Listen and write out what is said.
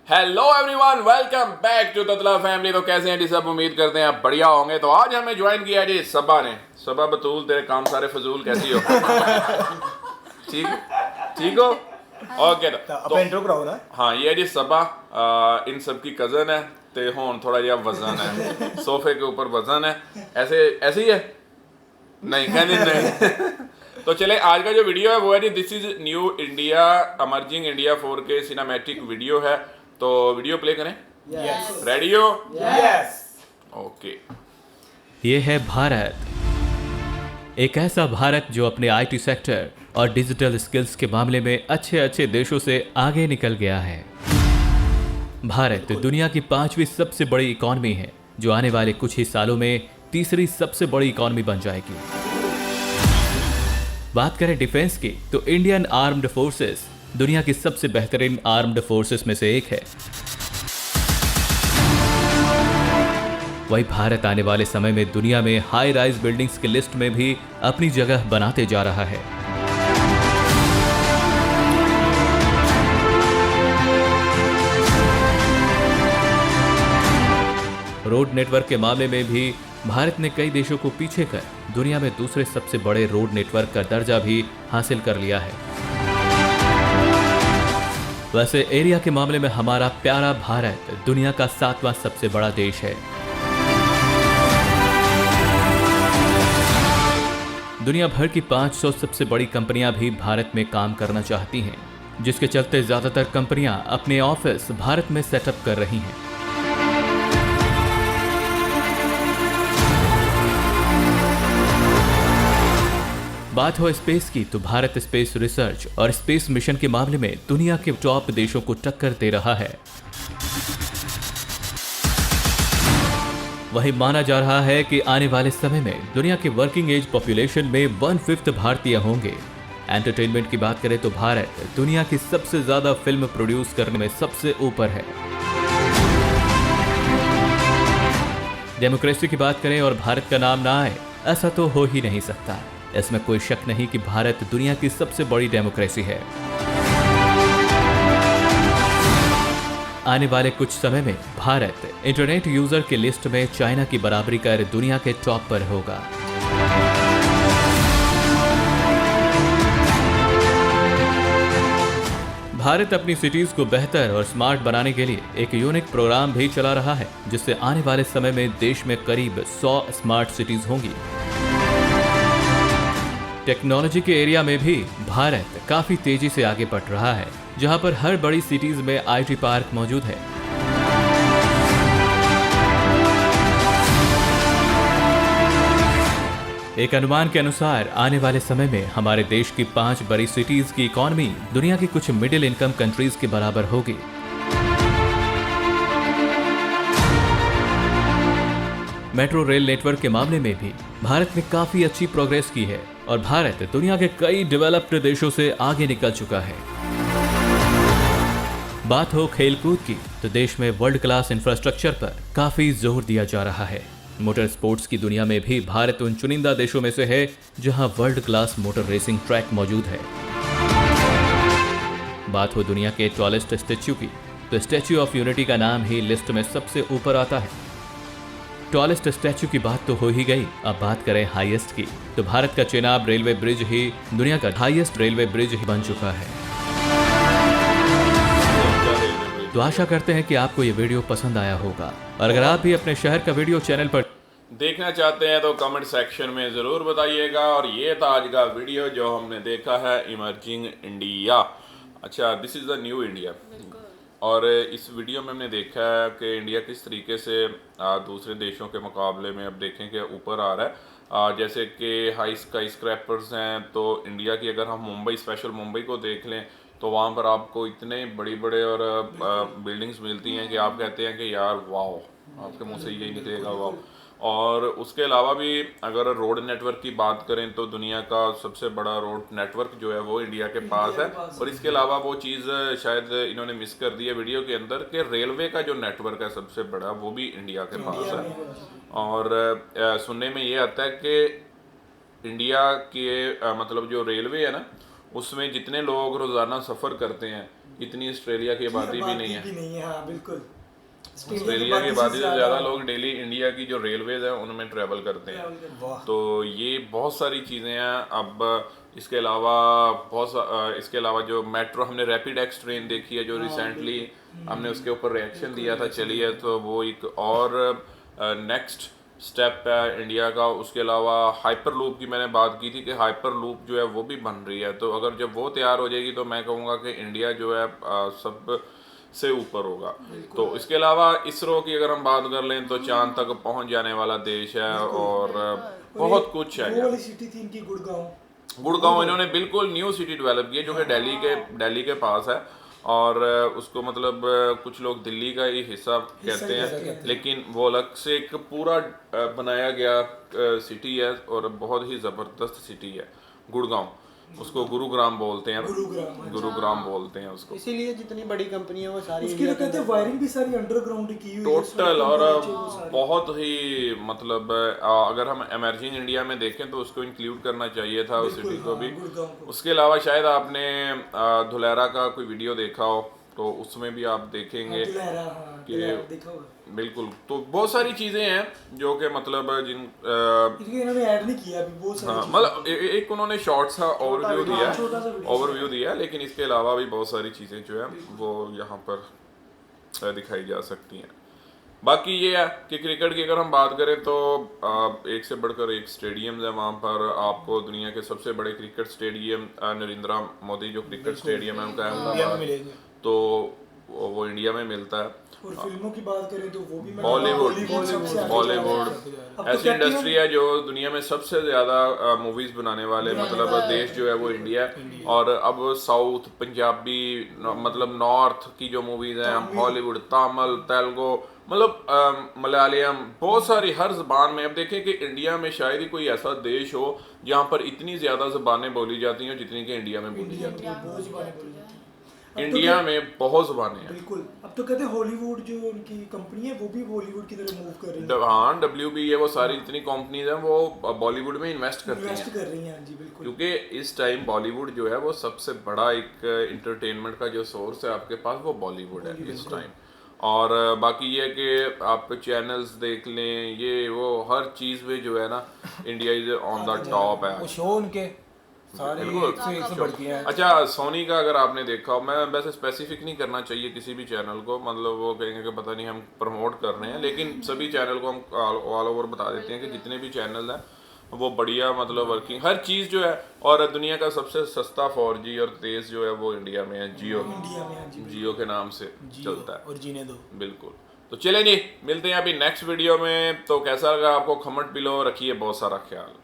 Hello everyone, welcome back to Tatla family. तो कैसे हैं जी सब? उम्मीद करते हैं आप बढ़िया होंगे। तो आज हमें ज्वाइन किया जी सबा ने। सबा बतूल, तेरे काम सारे फजूल, कैसी हो? ठीक ठीक हो? ओके। तो इंट्रो कराओ ना। हाँ, ये है जी सबा, इन सब की कज़न है। ते होन थोड़ा जिहा वजन है, सोफे के ऊपर वजन है। ऐसे ऐसे ही है? नहीं कहने नहीं। तो चले, आज का जो वीडियो है वो है जी this is new India emerging India 4K cinematic video है। तो वीडियो प्ले करें। यस रेडी हो? यस। ओके। ये है भारत, एक ऐसा भारत जो अपने आईटी सेक्टर और डिजिटल स्किल्स के मामले में अच्छे अच्छे देशों से आगे निकल गया है। भारत दुनिया की 5वीं सबसे बड़ी इकॉनमी है, जो आने वाले कुछ ही सालों में तीसरी सबसे बड़ी इकॉनमी बन जाएगी। बात करें डिफेंस की, तो इंडियन आर्म्ड फोर्सेस दुनिया की सबसे बेहतरीन आर्म्ड फोर्सेस में से एक है। वही भारत आने वाले समय में दुनिया में हाई राइज बिल्डिंग्स की लिस्ट में भी अपनी जगह बनाते जा रहा है। रोड नेटवर्क के मामले में भी भारत ने कई देशों को पीछे कर दुनिया में दूसरे सबसे बड़े रोड नेटवर्क का दर्जा भी हासिल कर लिया है। वैसे एरिया के मामले में हमारा प्यारा भारत दुनिया का 7वां सबसे बड़ा देश है। दुनिया भर की 500 सबसे बड़ी कंपनियां भी भारत में काम करना चाहती हैं, जिसके चलते ज्यादातर कंपनियां अपने ऑफिस भारत में सेटअप कर रही हैं। बात हो स्पेस की, तो भारत स्पेस रिसर्च और स्पेस मिशन के मामले में दुनिया के टॉप देशों को टक्कर दे रहा है। वही माना जा रहा है कि आने वाले समय में दुनिया के वर्किंग एज पॉपुलेशन में 1/5 भारतीय होंगे। एंटरटेनमेंट की बात करें तो भारत दुनिया की सबसे ज्यादा फिल्म प्रोड्यूस करने में सबसे ऊपर है। डेमोक्रेसी की बात करें और भारत का नाम ना आए, ऐसा तो हो ही नहीं सकता। इसमें कोई शक नहीं कि भारत दुनिया की सबसे बड़ी डेमोक्रेसी है। आने वाले कुछ समय में भारत इंटरनेट यूजर की लिस्ट में चाइना की बराबरी कर दुनिया के टॉप पर होगा। भारत अपनी सिटीज को बेहतर और स्मार्ट बनाने के लिए एक यूनिक प्रोग्राम भी चला रहा है, जिससे आने वाले समय में देश में करीब 100 स्मार्ट सिटीज होंगी। टेक्नोलॉजी के एरिया में भी भारत काफी तेजी से आगे बढ़ रहा है, जहां पर हर बड़ी सिटीज में आईटी पार्क मौजूद है। एक अनुमान के अनुसार आने वाले समय में हमारे देश की 5 बड़ी सिटीज की इकॉनमी दुनिया की कुछ मिडिल इनकम कंट्रीज के बराबर होगी। मेट्रो रेल नेटवर्क के मामले में भी भारत ने काफी अच्छी प्रोग्रेस की है और भारत दुनिया के कई डेवलप्ड देशों से आगे निकल चुका है। बात हो खेलकूद की, तो देश में वर्ल्ड क्लास इंफ्रास्ट्रक्चर पर काफी जोर दिया जा रहा है। मोटर स्पोर्ट्स की दुनिया में भी भारत उन चुनिंदा देशों में से है जहां world class motor racing track मौजूद है। बात हो दुनिया के टॉलेस्ट स्टैच्यू की, तो स्टैच्यू ऑफ यूनिटी का नाम ही लिस्ट में सबसे ऊपर आता है। टॉलेस्ट स्टैच्यू की बात तो हो ही गई, अब बात करें हाईएस्ट की, तो भारत का चेनाब रेलवे ब्रिज ही दुनिया का हाईएस्ट रेलवे ब्रिज ही बन चुका है। तो आशा करते हैं कि आपको ये वीडियो पसंद आया होगा, और अगर आप भी अपने शहर का वीडियो चैनल पर देखना चाहते हैं तो कमेंट सेक्शन में ज़रूर बताइएगा। और ये था आज का वीडियो जो हमने देखा है, इमर्जिंग इंडिया। अच्छा, this is the new India. और इस वीडियो में हमने देखा है कि इंडिया किस तरीके से दूसरे देशों के मुकाबले में अब देखें कि ऊपर आ रहा है। जैसे कि हाई स्काई स्क्रैपर्स हैं, तो इंडिया की अगर हम मुंबई, स्पेशल मुंबई को देख लें, तो वहाँ पर आपको इतने बड़ी बड़े और बिल्डिंग्स मिलती हैं कि आप कहते हैं कि यार वाओ, आपके मुंह से यही निकलेगा वाओ। और उसके अलावा भी अगर रोड नेटवर्क की बात करें, तो दुनिया का सबसे बड़ा रोड नेटवर्क जो है वो इंडिया के पास है। और इसके अलावा वो चीज़ शायद इन्होंने मिस कर दी है वीडियो के अंदर, कि रेलवे का जो नेटवर्क है सबसे बड़ा, वो भी इंडिया के पास है। और सुनने में ये आता है कि इंडिया के मतलब जो रेलवे है ना, उसमें जितने लोग रोज़ाना सफ़र करते हैं, इतनी ऑस्ट्रेलिया की आबादी भी नहीं है। भी नहीं है, हाँ बिल्कुल। ऑस्ट्रेलिया की आबादी से ज़्यादा लोग डेली इंडिया की जो रेलवेज हैं उनमें ट्रैवल करते हैं। वाह। तो ये बहुत सारी चीज़ें हैं। अब इसके अलावा इसके अलावा जो मेट्रो, हमने रैपिड एक्स ट्रेन देखी है जो रिसेंटली हमने उसके ऊपर रिएक्शन दिया था, चली है, तो वो एक और नेक्स्ट स्टेप है इंडिया का। उसके अलावा हाइपर लूप की मैंने बात की थी कि हाइपर लूप जो है वो भी बन रही है, तो अगर जब वो तैयार हो जाएगी तो मैं कहूँगा कि इंडिया जो है सब से ऊपर होगा। तो इसके अलावा इसरो की अगर हम बात कर लें तो चांद तक पहुंच जाने वाला देश है और बहुत कुछ है। वो वाली सिटी थी इनकी गुड़गांव इन्होंने बिल्कुल न्यू सिटी डेवलप की है जो कि दिल्ली के पास है, और उसको मतलब कुछ लोग दिल्ली का ही हिस्सा कहते हैं, लेकिन वो अलग से एक पूरा बनाया गया सिटी है और बहुत ही ज़बरदस्त सिटी है गुड़गांव। उसको गुरुग्राम बोलते हैं, गुरुग्राम बोलते हैं उसको। इसीलिए जितनी बड़ी कंपनियां वो सारी उसकी तो कहते हैं वायरिंग भी सारी अंडरग्राउंड की हुई है टोटल, और बहुत ही मतलब अगर हम इमर्जिंग इंडिया में देखें तो उसको इंक्लूड करना चाहिए था उस सिटी को भी। उसके अलावा शायद आपने धुलेरा का कोई वीडियो देखा हो, तो उसमें भी आप देखेंगे कि बिल्कुल, तो बहुत सारी चीजें हैं जो कि मतलब इन्होंने ऐड नहीं किया अभी, बहुत सारी मतलब एक उन्होंने शॉर्ट सा ओवरव्यू दिया है, लेकिन इसके अलावा भी बहुत सारी चीजें जो है वो यहाँ पर दिखाई जा सकती हैं। बाकी ये है कि क्रिकेट की अगर हम बात करें तो एक से बढ़कर एक स्टेडियम है वहाँ पर। आपको दुनिया के सबसे बड़े क्रिकेट स्टेडियम नरेंद्र मोदी जो क्रिकेट स्टेडियम है उनका अहमदाबाद, तो वो इंडिया में मिलता है। और फिल्मों की बात करें तो वो भी बॉलीवुड ऐसी इंडस्ट्री है जो दुनिया में सबसे ज़्यादा मूवीज़ बनाने वाले मतलब देश जो है वो इंडिया है। और अब साउथ, पंजाबी, मतलब नॉर्थ की जो मूवीज़ हैं, हॉलीवुड, तमिल, तेलुगु, मतलब मलयालम, बहुत सारी हर ज़बान में। अब देखें कि इंडिया में शायद ही कोई ऐसा देश हो जहाँ पर इतनी ज़्यादा ज़बानें बोली जाती हैं जितनी कि इंडिया में बोली जाती हैं। इंडिया में बहुत ज़बानें हैं। बिल्कुल। अब तो कहते हैं हॉलीवुड जो उनकी कंपनी है वो भी बॉलीवुड की तरफ मूव कर रही है। हाँ, WB है, वो सारी जितनी कंपनीज हैं वो बॉलीवुड में इन्वेस्ट कर रही हैं। जी बिल्कुल। क्योंकि इस टाइम बॉलीवुड जो है वो सबसे बड़ा एक इंटरटेनमेंट का जो सोर्स है आपके पास, वो बॉलीवुड है इस टाइम। और बाकी ये कि आप चैनल्स देख लें, ये वो हर चीज़ में जो है ना India is on the top है। शो उनके सारे एक से बढ़ के हैं। अच्छा, सोनी का अगर आपने देखा हो, मैं वैसे स्पेसिफिक नहीं करना चाहिए किसी भी चैनल को, मतलब वो कहेंगे कि पता नहीं हम प्रमोट कर रहे हैं, लेकिन सभी चैनल को हम ऑल ओवर बता देते हैं कि जितने भी चैनल हैं वो बढ़िया मतलब वर्किंग हर चीज़ जो है। और दुनिया का सबसे सस्ता 4G और तेज़ जो है वो इंडिया में है, जियो के नाम से चलता है। और जीने दो। बिल्कुल। तो चले जी, मिलते हैं अभी नेक्स्ट वीडियो में। तो कैसा लगा आपको? कमेंट बिलो, रखिए बहुत सारा ख्याल।